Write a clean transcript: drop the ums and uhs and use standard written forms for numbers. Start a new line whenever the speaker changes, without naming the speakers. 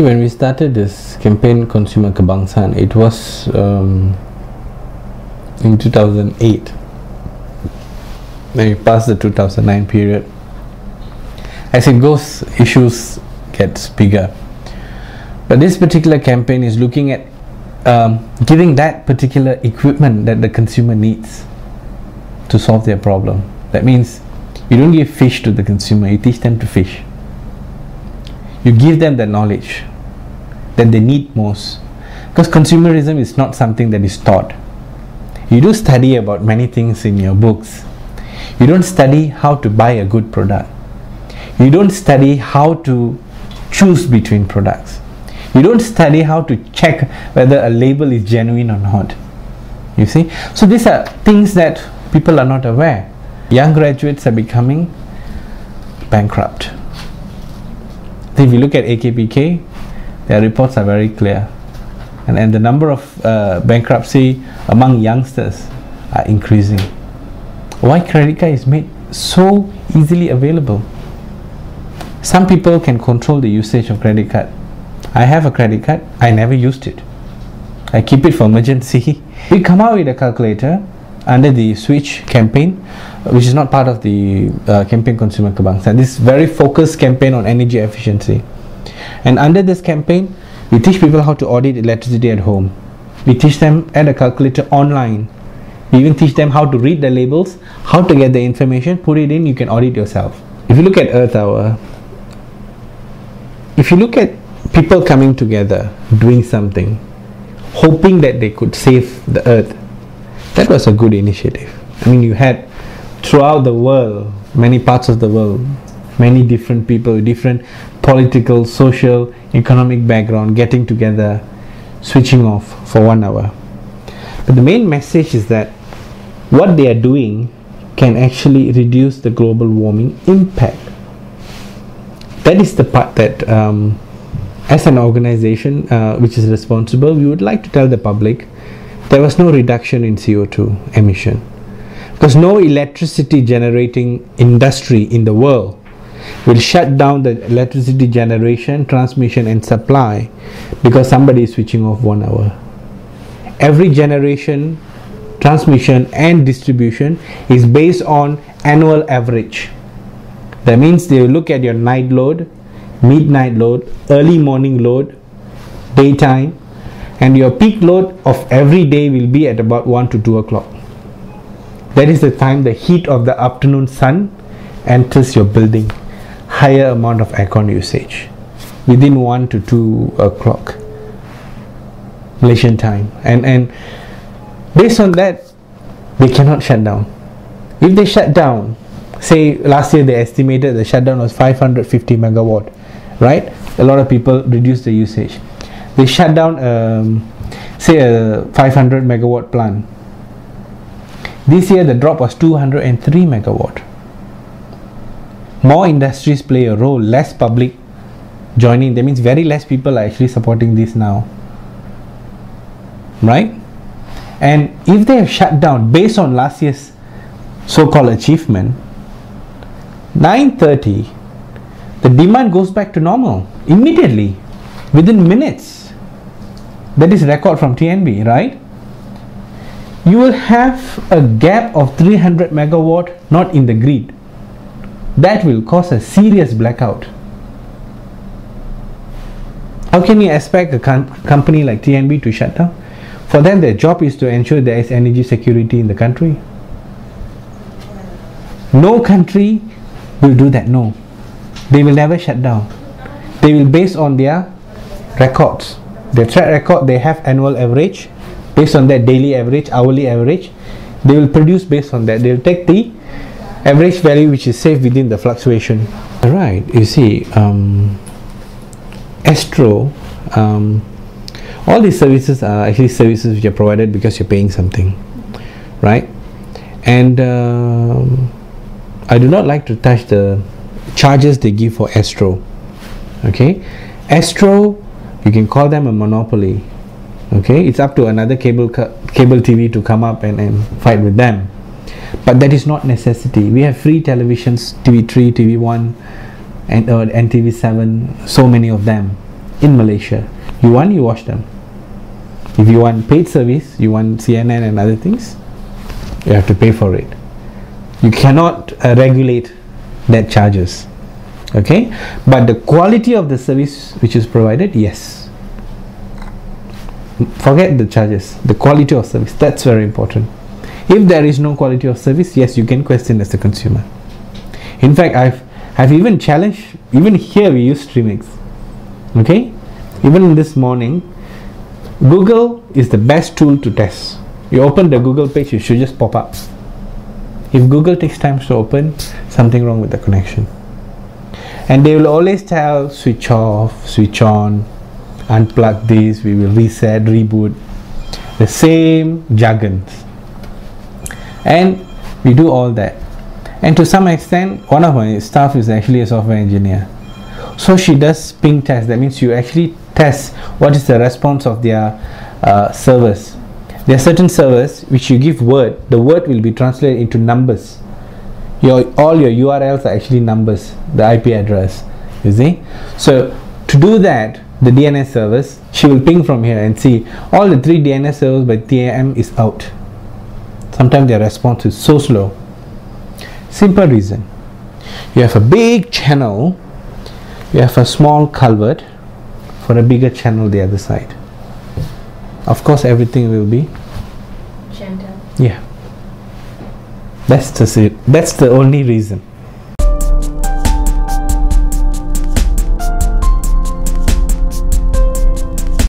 Actually, when we started this campaign, Consumer Kebangsaan, it was in 2008. When we passed the 2009 period. As it goes, issues gets bigger. But this particular campaign is looking at giving that particular equipment that the consumer needs to solve their problem. That means you don't give fish to the consumer, you teach them to fish. You give them the knowledge that they need most. Because consumerism is not something that is taught. You do study about many things in your books. You don't study how to buy a good product. You don't study how to choose between products. You don't study how to check whether a label is genuine or not. You see? So these are things that people are not aware. Young graduates are becoming bankrupt. If you look at AKPK, their reports are very clear. And the number of bankruptcy among youngsters are increasing. Why credit card is made so easily available? Some people can control the usage of credit card. I have a credit card, I never used it. I keep it for emergency. We come out with a calculator under the Switch campaign, which is not part of the campaign Consumer Kebangsaan. This very focused campaign on energy efficiency. And under this campaign, we teach people how to audit electricity at home. We teach them at a calculator online. We even teach them how to read the labels, how to get the information, put it in, you can audit yourself. If you look at Earth Hour, if you look at people coming together, doing something, hoping that they could save the Earth, that was a good initiative. I mean, you had throughout the world, many parts of the world, many different people, different political, social, economic background getting together, switching off for 1 hour. But the main message is that what they are doing can actually reduce the global warming impact. That is the part that as an organization which is responsible, we would like to tell the public there was no reduction in CO2 emission, because no electricity generating industry in the world will shut down the electricity generation, transmission and supply because somebody is switching off 1 hour. Every generation, transmission and distribution is based on annual average. That means they will look at your night load, midnight load, early morning load, daytime, and your peak load of every day will be at about 1 to 2 o'clock. That is the time the heat of the afternoon sun enters your building. Higher amount of aircon usage within 1 to 2 o'clock Malaysian time, and based on that they cannot shut down. If they shut down, say last year they estimated the shutdown was 550 megawatt, right? A lot of people reduced the usage. They shut down say a 500 megawatt plant. This year the drop was 203 megawatt. More industries play a role, less public joining. That means very less people are actually supporting this now, right? And if they have shut down based on last year's so-called achievement, 9:30 the demand goes back to normal immediately, within minutes. That is record from TNB, right? You will have a gap of 300 megawatt not in the grid. That will cause a serious blackout. How can you expect a company like TNB to shut down? For them, their job is to ensure there is energy security in the country. No country will do that, no. They will never shut down. They will base on their records. Their track record, they have annual average. Based on that daily average, hourly average, they will produce based on that. They will take the average value which is safe within the fluctuation. Right, you see, Astro, all these services are actually services which are provided because you're paying something, right? And I do not like to touch the charges they give for Astro. Okay, Astro, you can call them a monopoly. Okay, it's up to another cable TV to come up and fight with them. But that is not necessity. We have free televisions, TV3, TV1 and TV7, so many of them. in Malaysia. You watch them. If you want paid service, you want CNN and other things, you have to pay for it. You cannot regulate that charges. Okay, but the quality of the service which is provided, yes. Forget the charges, the quality of service, that's very important. If there is no quality of service, yes, you can question as a consumer. In fact, I've even challenged, even here we use Streamix. Okay, even this morning, Google is the best tool to test. You open the Google page, it should just pop up. If Google takes time to open, something wrong with the connection. And they will always tell switch off, switch on, unplug this, we will reset, reboot, the same jargons. And we do all that. And to some extent, one of my staff is actually a software engineer. So she does ping test. That means you actually test what is the response of their servers. There are certain servers which you give word, the word will be translated into numbers. All your URLs are actually numbers, the IP address, you see. So to do that, the DNS servers, she will ping from here and see all the 3 DNS servers by 3 AM is out. Sometimes their response is so slow. Simple reason. You have a big channel, you have a small culvert for a bigger channel the other side. Of course everything will be
gentle.
Yeah. That's the only reason.